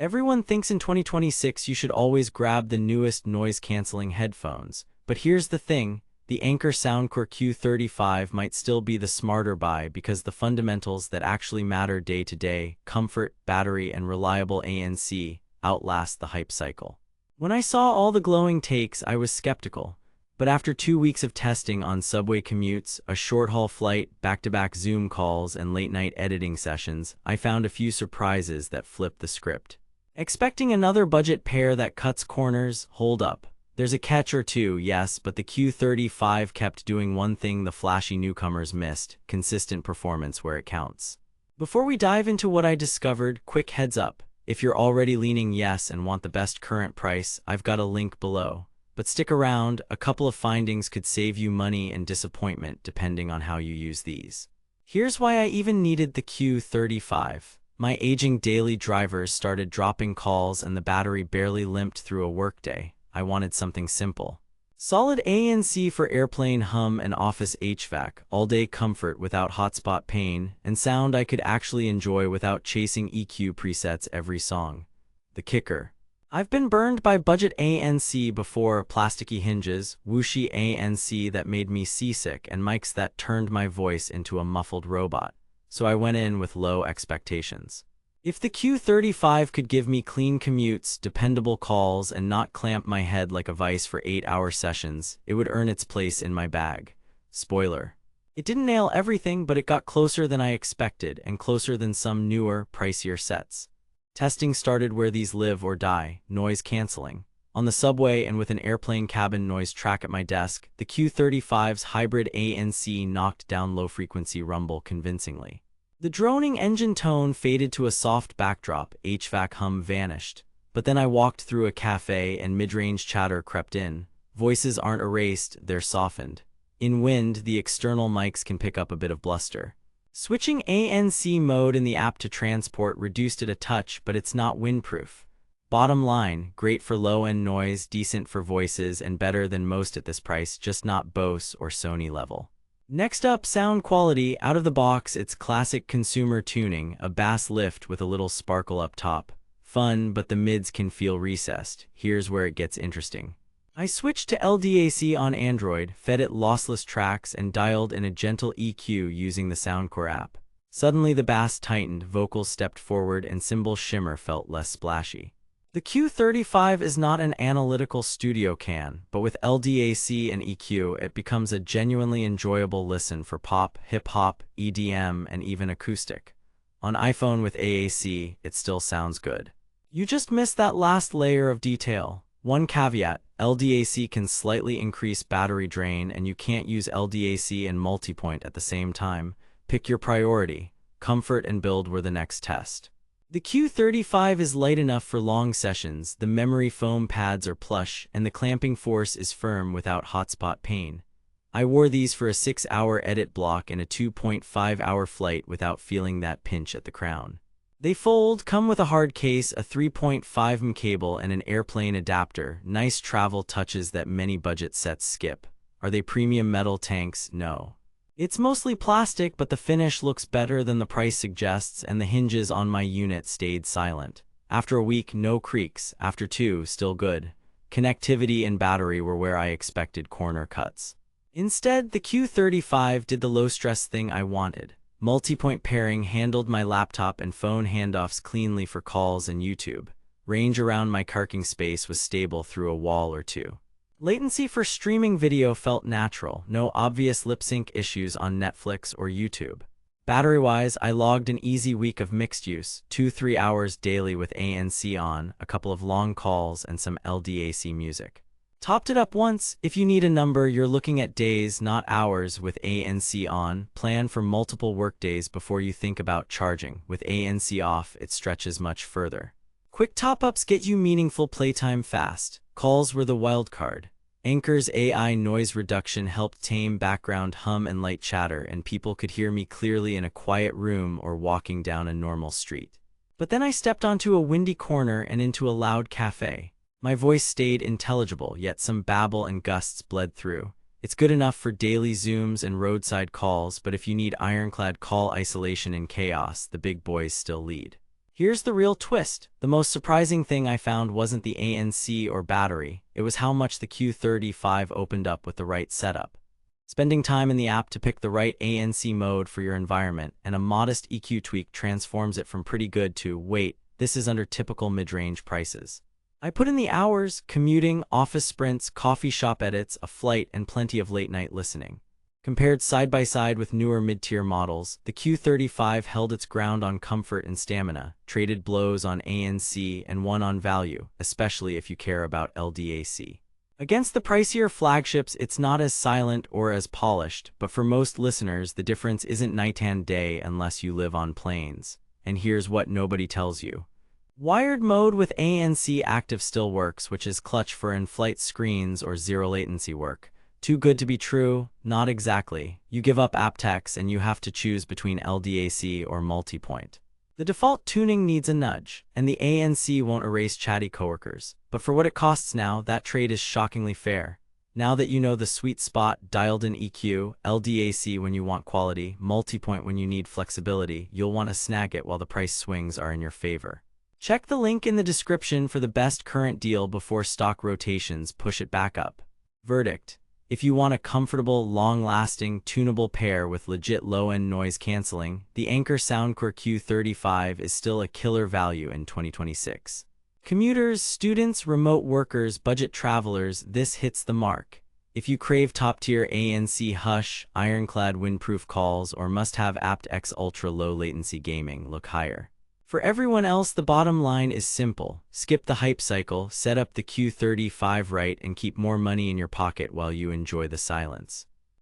Everyone thinks in 2026 you should always grab the newest noise-canceling headphones. But here's the thing, the Anker Soundcore Q35 might still be the smarter buy because the fundamentals that actually matter day to day, comfort, battery, and reliable ANC, outlast the hype cycle. When I saw all the glowing takes, I was skeptical. But after 2 weeks of testing on subway commutes, a short-haul flight, back-to-back Zoom calls, and late-night editing sessions, I found a few surprises that flipped the script. Expecting another budget pair that cuts corners? Hold up. There's a catch or two, yes, but the Q35 kept doing one thing the flashy newcomers missed: consistent performance where it counts. Before we dive into what I discovered, quick heads up. If you're already leaning yes and want the best current price, I've got a link below. But stick around, a couple of findings could save you money and disappointment depending on how you use these. Here's why I even needed the Q35. My aging daily drivers started dropping calls and the battery barely limped through a workday. I wanted something simple. Solid ANC for airplane hum and office HVAC, all-day comfort without hotspot pain, and sound I could actually enjoy without chasing EQ presets every song. The kicker. I've been burned by budget ANC before: plasticky hinges, whooshy ANC that made me seasick, and mics that turned my voice into a muffled robot. So I went in with low expectations. If the Q35 could give me clean commutes, dependable calls, and not clamp my head like a vice for 8-hour sessions, it would earn its place in my bag. Spoiler. It didn't nail everything, but it got closer than I expected, and closer than some newer, pricier sets. Testing started where these live or die: noise canceling. On the subway and with an airplane cabin noise track at my desk, the Q35's hybrid ANC knocked down low-frequency rumble convincingly. The droning engine tone faded to a soft backdrop, HVAC hum vanished. But then I walked through a cafe and mid-range chatter crept in. Voices aren't erased, they're softened. In wind, the external mics can pick up a bit of bluster. Switching ANC mode in the app to transport reduced it a touch, but it's not windproof. Bottom line, great for low-end noise, decent for voices, and better than most at this price, just not Bose or Sony level. Next up, sound quality. Out of the box, it's classic consumer tuning, a bass lift with a little sparkle up top. Fun, but the mids can feel recessed. Here's where it gets interesting. I switched to LDAC on Android, fed it lossless tracks, and dialed in a gentle EQ using the Soundcore app. Suddenly the bass tightened, vocals stepped forward, and cymbal shimmer felt less splashy. The Q35 is not an analytical studio can, but with LDAC and EQ, it becomes a genuinely enjoyable listen for pop, hip-hop, EDM, and even acoustic. On iPhone with AAC, it still sounds good. You just miss that last layer of detail. One caveat: LDAC can slightly increase battery drain, and you can't use LDAC and multipoint at the same time. Pick your priority. Comfort and build were the next test. The Q35 is light enough for long sessions, the memory foam pads are plush, and the clamping force is firm without hotspot pain. I wore these for a 6-hour edit block and a 2.5-hour flight without feeling that pinch at the crown. They fold, come with a hard case, a 3.5mm cable, and an airplane adapter. Nice travel touches that many budget sets skip. Are they premium metal tanks? No. It's mostly plastic, but the finish looks better than the price suggests, and the hinges on my unit stayed silent. After a week, no creaks. After 2, still good. Connectivity and battery were where I expected corner cuts. Instead, the Q35 did the low-stress thing I wanted. Multipoint pairing handled my laptop and phone handoffs cleanly for calls and YouTube. Range around my parking space was stable through a wall or two. Latency for streaming video felt natural, no obvious lip-sync issues on Netflix or YouTube. Battery-wise, I logged an easy week of mixed use, 2-3 hours daily with ANC on, a couple of long calls, and some LDAC music. Topped it up once. If you need a number, you're looking at days, not hours, with ANC on. Plan for multiple workdays before you think about charging. With ANC off, it stretches much further. Quick top-ups get you meaningful playtime fast. Calls were the wild card. Anker's AI noise reduction helped tame background hum and light chatter, and people could hear me clearly in a quiet room or walking down a normal street. But then I stepped onto a windy corner and into a loud cafe. My voice stayed intelligible, yet some babble and gusts bled through. It's good enough for daily Zooms and roadside calls, but if you need ironclad call isolation in chaos, the big boys still lead. Here's the real twist. The most surprising thing I found wasn't the ANC or battery, it was how much the Q35 opened up with the right setup. Spending time in the app to pick the right ANC mode for your environment and a modest EQ tweak transforms it from pretty good to, wait, this is under typical mid-range prices. I put in the hours, commuting, office sprints, coffee shop edits, a flight, and plenty of late-night listening. Compared side by side with newer mid-tier models, the Q35 held its ground on comfort and stamina, traded blows on ANC, and won on value, especially if you care about LDAC. Against the pricier flagships, it's not as silent or as polished, but for most listeners, the difference isn't night and day unless you live on planes. And here's what nobody tells you. Wired mode with ANC active still works, which is clutch for in-flight screens or zero latency work. Too good to be true? Not exactly. You give up aptX and you have to choose between LDAC or multipoint. The default tuning needs a nudge, and the ANC won't erase chatty coworkers. But for what it costs now, that trade is shockingly fair. Now that you know the sweet spot, dialed-in EQ, LDAC when you want quality, multipoint when you need flexibility, you'll want to snag it while the price swings are in your favor. Check the link in the description for the best current deal before stock rotations push it back up. Verdict: if you want a comfortable, long-lasting, tunable pair with legit low-end noise canceling, the Anker Soundcore Q35 is still a killer value in 2026. Commuters, students, remote workers, budget travelers, this hits the mark. If you crave top-tier ANC hush, ironclad windproof calls, or must-have aptX ultra-low latency gaming, look higher. For everyone else, the bottom line is simple. Skip the hype cycle, set up the Q35 right, and keep more money in your pocket while you enjoy the silence.